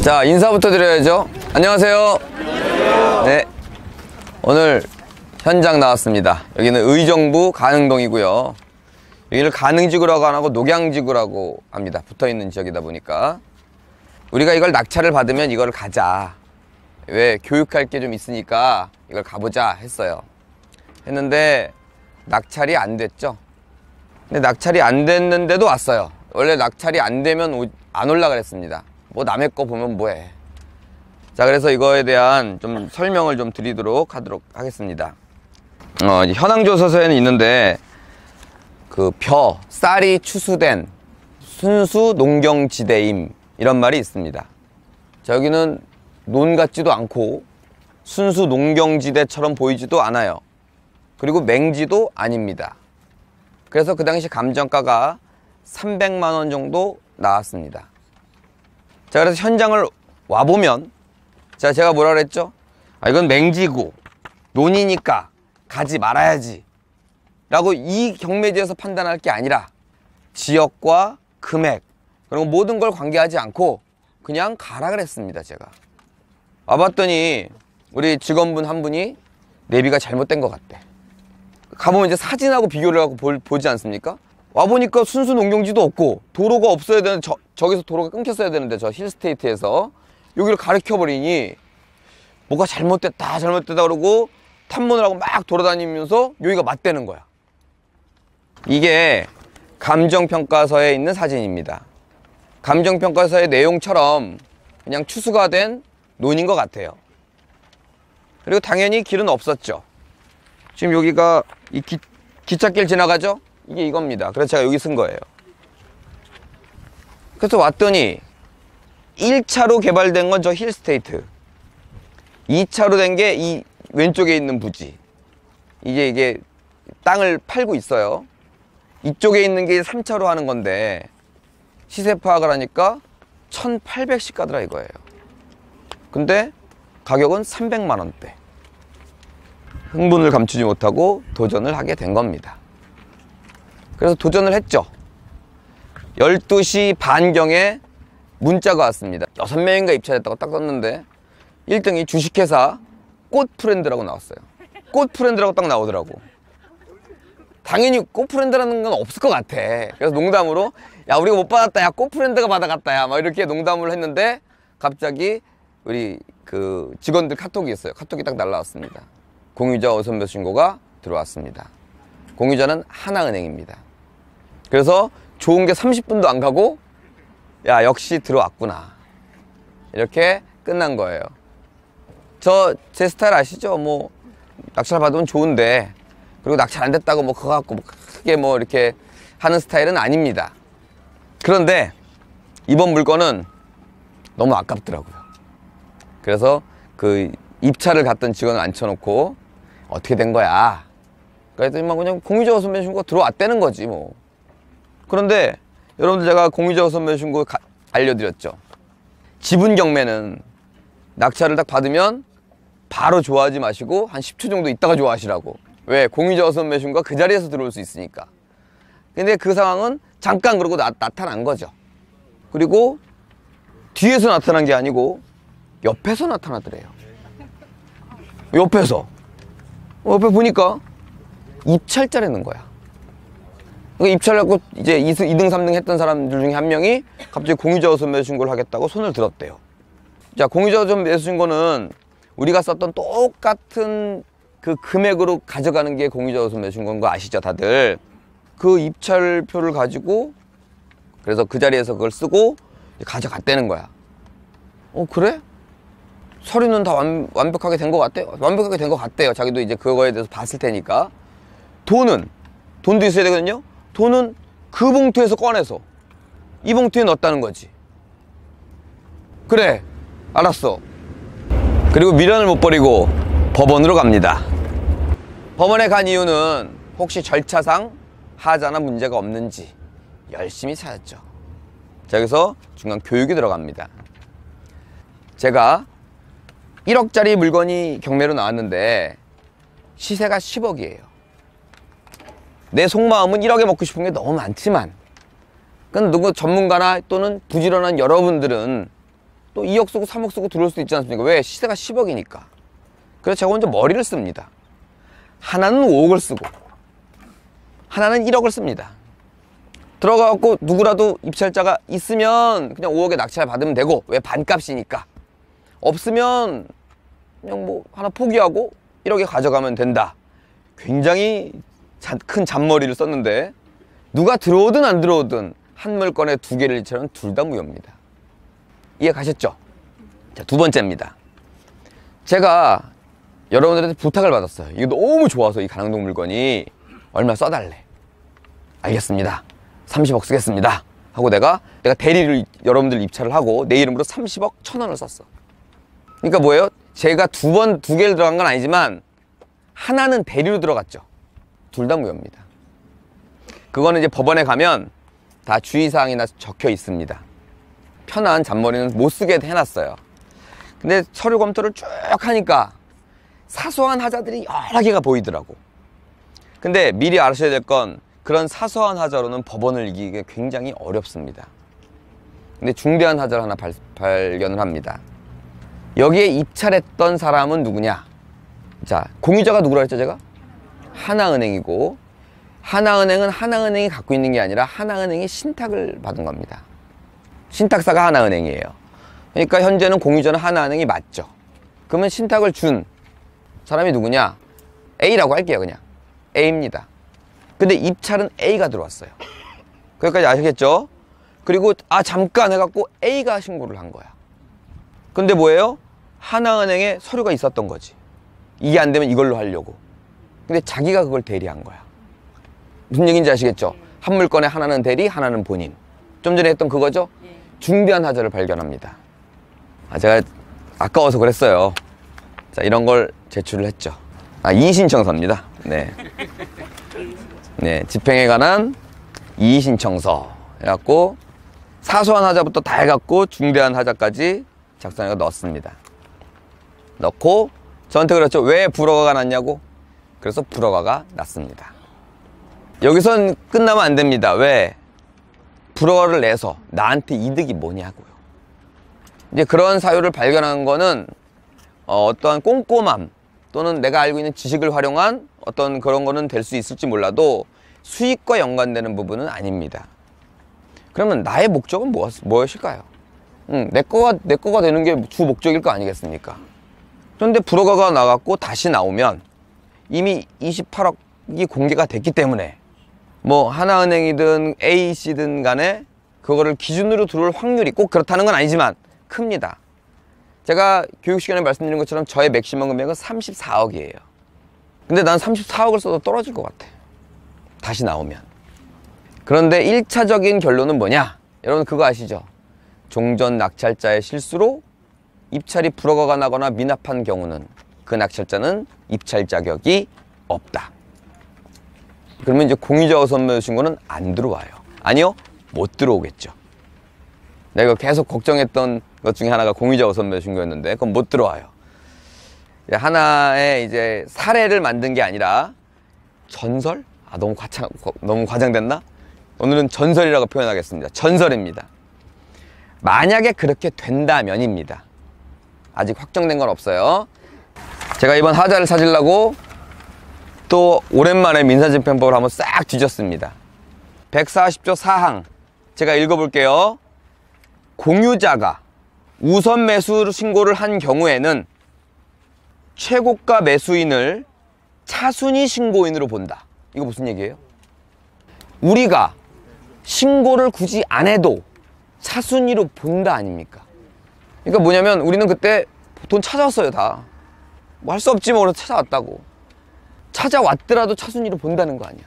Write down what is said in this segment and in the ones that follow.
자, 인사부터 드려야죠. 안녕하세요. 네, 오늘 현장 나왔습니다. 여기는 의정부 가능동이고요. 여기를 가능지구라고 안 하고 녹양지구라고 합니다. 붙어있는 지역이다 보니까 우리가 이걸 낙찰을 받으면 이걸 가자, 왜 교육할 게 좀 있으니까 이걸 가보자 했어요. 했는데 낙찰이 안 됐죠. 근데 낙찰이 안 됐는데도 왔어요. 원래 낙찰이 안 되면 안 올라 그랬습니다. 뭐 남의 거 보면 뭐해. 자, 그래서 이거에 대한 좀 설명을 좀 드리도록 하겠습니다. 현황조서서에는 있는데 그 쌀이 추수된 순수 농경지대임 이런 말이 있습니다. 자, 여기는 논 같지도 않고 순수 농경지대처럼 보이지도 않아요. 그리고 맹지도 아닙니다. 그래서 그 당시 감정가가 300만 원 정도 나왔습니다. 자, 그래서 현장을 와보면, 자, 제가 뭐라 그랬죠? 이건 맹지고 논이니까 가지 말아야지 라고 이 경매지에서 판단할 게 아니라 지역과 금액 그리고 모든 걸 관계하지 않고 그냥 가라 그랬습니다. 제가 와봤더니 우리 직원분 한 분이 내비가 잘못된 것 같대. 가보면 이제 사진하고 비교를 하고 보지 않습니까? 와보니까 순수 농경지도 없고 도로가 없어야 되는 저기서 도로가 끊겼어야 되는데 저 힐스테이트에서 여기를 가르쳐버리니 뭐가 잘못됐다 그러고 탐문을 하고 막 돌아다니면서 여기가 맞대는 거야. 이게 감정평가서에 있는 사진입니다. 감정평가서의 내용처럼 그냥 추수가 된 논인 것 같아요. 그리고 당연히 길은 없었죠. 지금 여기가 이 기찻길 지나가죠? 이게 이겁니다. 그래서 제가 여기 쓴 거예요. 그래서 왔더니 1차로 개발된 건 저 힐스테이트, 2차로 된 게 이 왼쪽에 있는 부지, 이게 땅을 팔고 있어요. 이쪽에 있는 게 3차로 하는 건데 시세 파악을 하니까 1800씩 가더라 이거예요. 근데 가격은 300만 원대. 흥분을 감추지 못하고 도전을 하게 된 겁니다. 그래서 도전을 했죠. 12시 반경에 문자가 왔습니다. 6명인가 입찰했다고 딱 떴는데 1등이 주식회사 꽃프렌드라고 나왔어요. 꽃프렌드라고 딱 나오더라고. 당연히 꽃프렌드라는 건 없을 것 같아. 그래서 농담으로 야, 우리가 못 받았다, 야, 꽃프렌드가 받아갔다, 야, 막 이렇게 농담을 했는데 갑자기 우리 그 직원들 카톡이 있어요. 카톡이 딱 날라왔습니다. 공유자 어선배 신고가 들어왔습니다. 공유자는 하나은행입니다. 그래서 좋은 게 30분도 안 가고 야, 역시 들어왔구나, 이렇게 끝난 거예요. 제 스타일 아시죠? 뭐 낙찰 받으면 좋은데 그리고 낙찰 안 됐다고 뭐 그거 갖고 크게 뭐 이렇게 하는 스타일은 아닙니다. 그런데 이번 물건은 너무 아깝더라고요. 그래서 그 입찰을 갔던 직원을 앉혀놓고 어떻게 된 거야? 그랬더니 막 그냥 공유자 선배 신고 들어왔다는 거지 뭐. 그런데 여러분들, 제가 공유자 선배 신고 알려드렸죠. 지분 경매는 낙찰을 딱 받으면 바로 좋아하지 마시고 한 10초 정도 있다가 좋아하시라고. 왜? 공유자 선배 신고가 그 자리에서 들어올 수 있으니까. 근데 그 상황은 잠깐 그러고 나타난 거죠. 그리고 뒤에서 나타난 게 아니고 옆에서 나타나더래요. 옆에 보니까 입찰자라는 거야. 그러니까 입찰하고 이제 2등, 3등 했던 사람들 중에 한 명이 갑자기 공유자 우선 매수 신고를 하겠다고 손을 들었대요. 자, 공유자 우선 매수 신고는 우리가 썼던 똑같은 그 금액으로 가져가는 게 공유자 우선 매수 신고인 거 아시죠, 다들? 그 입찰표를 가지고 그래서 그 자리에서 그걸 쓰고 가져갔다는 거야. 그래? 서류는 다 완벽하게 된 것 같대요. 완벽하게 된 것 같대요. 자기도 이제 그거에 대해서 봤을 테니까. 돈도 있어야 되거든요. 돈은 그 봉투에서 꺼내서 이 봉투에 넣었다는 거지. 그래, 알았어. 그리고 미련을 못 버리고 법원으로 갑니다. 법원에 간 이유는 혹시 절차상 하자나 문제가 없는지 열심히 찾았죠. 자, 여기서 중간 교육이 들어갑니다. 제가 1억짜리 물건이 경매로 나왔는데 시세가 10억이에요. 내 속마음은 1억에 먹고 싶은 게 너무 많지만, 그건 누구 전문가나 또는 부지런한 여러분들은 또 2억 쓰고 3억 쓰고 들어올 수도 있지 않습니까? 왜? 시세가 10억이니까. 그래서 제가 먼저 머리를 씁니다. 하나는 5억을 쓰고 하나는 1억을 씁니다. 들어가갖고 누구라도 입찰자가 있으면 그냥 5억에 낙찰 받으면 되고, 왜? 반값이니까. 없으면 그냥 뭐 하나 포기하고 1억에 가져가면 된다. 굉장히 큰 잔머리를 썼는데, 누가 들어오든 안 들어오든 한 물건에 두 개를 입찰하면 둘 다 무효입니다. 이해 가셨죠? 자, 두 번째입니다. 제가 여러분들한테 부탁을 받았어요. 이거 너무 좋아서, 이 가능동 물건이 얼마 써달래. 알겠습니다. 30억 쓰겠습니다 하고 내가 대리를 여러분들 입찰을 하고 내 이름으로 30억 1,000원을 썼어. 그러니까 뭐예요? 제가 두 개를 들어간 건 아니지만 하나는 대리로 들어갔죠. 둘 다 무효입니다. 그거는 이제 법원에 가면 다 주의사항이나 적혀 있습니다. 편한 잔머리는 못 쓰게 해놨어요. 근데 서류 검토를 쭉 하니까 사소한 하자들이 여러 개가 보이더라고. 근데 미리 아셔야 될 건, 그런 사소한 하자로는 법원을 이기기가 굉장히 어렵습니다. 근데 중대한 하자를 하나 발견을 합니다. 여기에 입찰했던 사람은 누구냐? 자, 공유자가 누구라 했죠, 제가? 하나은행이고, 하나은행은 하나은행이 갖고 있는 게 아니라 하나은행이 신탁을 받은 겁니다. 신탁사가 하나은행이에요. 그러니까 현재는 공유자는 하나은행이 맞죠. 그러면 신탁을 준 사람이 누구냐? A라고 할게요, 그냥. A입니다. 근데 입찰은 A가 들어왔어요. 거기까지 아시겠죠? 그리고 잠깐 해갖고 A가 신고를 한 거야. 근데 뭐예요? 하나은행에 서류가 있었던 거지. 이게 안 되면 이걸로 하려고. 근데 자기가 그걸 대리한 거야. 무슨 얘기인지 아시겠죠? 한 물건에 하나는 대리, 하나는 본인. 좀 전에 했던 그거죠? 중대한 하자를 발견합니다. 제가 아까워서 그랬어요. 자, 이런 걸 제출을 했죠. 이의신청서입니다. 네. 네, 집행에 관한 이의신청서 해갖고 사소한 하자부터 다 해갖고 중대한 하자까지 작성해서 넣었습니다. 넣고 저한테 그랬죠. 왜 불허가가 났냐고. 그래서 불허가가 났습니다. 여기선 끝나면 안 됩니다. 왜? 불허가를 내서 나한테 이득이 뭐냐고요. 이제 그런 사유를 발견한 거는 어떠한 꼼꼼함 또는 내가 알고 있는 지식을 활용한 어떤 그런 거는 될 수 있을지 몰라도 수익과 연관되는 부분은 아닙니다. 그러면 나의 목적은 무엇일까요? 내 거가 되는 게 주 목적일 거 아니겠습니까? 그런데 불허가가 나갔고 다시 나오면 이미 28억이 공개가 됐기 때문에 뭐 하나은행이든 A씨든 간에 그거를 기준으로 들어올 확률이 꼭 그렇다는 건 아니지만 큽니다. 제가 교육 시간에 말씀드린 것처럼 저의 맥시멈 금액은 34억이에요. 근데 난 34억을 써도 떨어질 것 같아. 다시 나오면. 그런데 1차적인 결론은 뭐냐? 여러분 그거 아시죠? 종전 낙찰자의 실수로 입찰이 불허가가 나거나 미납한 경우는 그 낙찰자는 입찰 자격이 없다. 그러면 이제 공유자 우선매수 신고는 안 들어와요. 아니요, 못 들어오겠죠. 내가 계속 걱정했던 것 중에 하나가 공유자 우선매수 신고였는데 그건 못 들어와요. 하나의 이제 사례를 만든 게 아니라 전설? 너무 과장됐나? 오늘은 전설이라고 표현하겠습니다. 전설입니다. 만약에 그렇게 된다면입니다. 아직 확정된 건 없어요. 제가 이번 하자를 찾으려고 또 오랜만에 민사집행법을 한번 싹 뒤졌습니다. 140조 4항 제가 읽어볼게요. 공유자가 우선 매수 신고를 한 경우에는 최고가 매수인을 차순위 신고인으로 본다. 이거 무슨 얘기예요? 우리가 신고를 굳이 안 해도 차순위로 본다 아닙니까? 그러니까 뭐냐면 우리는 그때 돈 찾아왔어요. 다 뭐 할 수 없지 뭐 찾아왔다고. 찾아왔더라도 차순위로 본다는 거 아니야.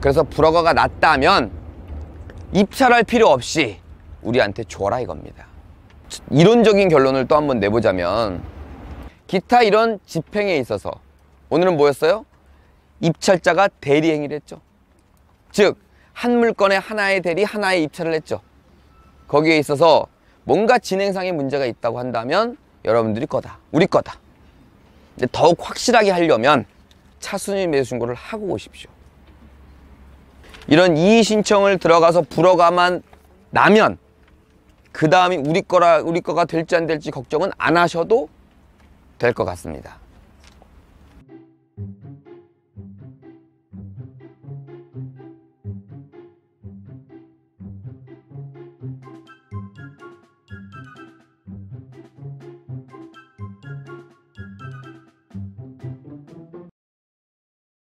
그래서 불허가가 났다면 입찰할 필요 없이 우리한테 줘라 이겁니다. 이론적인 결론을 또 한번 내보자면 기타 이런 집행에 있어서 오늘은 뭐였어요? 입찰자가 대리 행위를 했죠. 즉 한 물건에 하나의 대리 하나의 입찰을 했죠. 거기에 있어서 뭔가 진행상의 문제가 있다고 한다면 여러분들이 거다, 우리 거다. 근데 더욱 확실하게 하려면 차순위 매수 신고를 하고 오십시오. 이런 이의 신청을 들어가서 불허가만 나면 그 다음이 우리 거가 될지 안 될지 걱정은 안 하셔도 될 것 같습니다.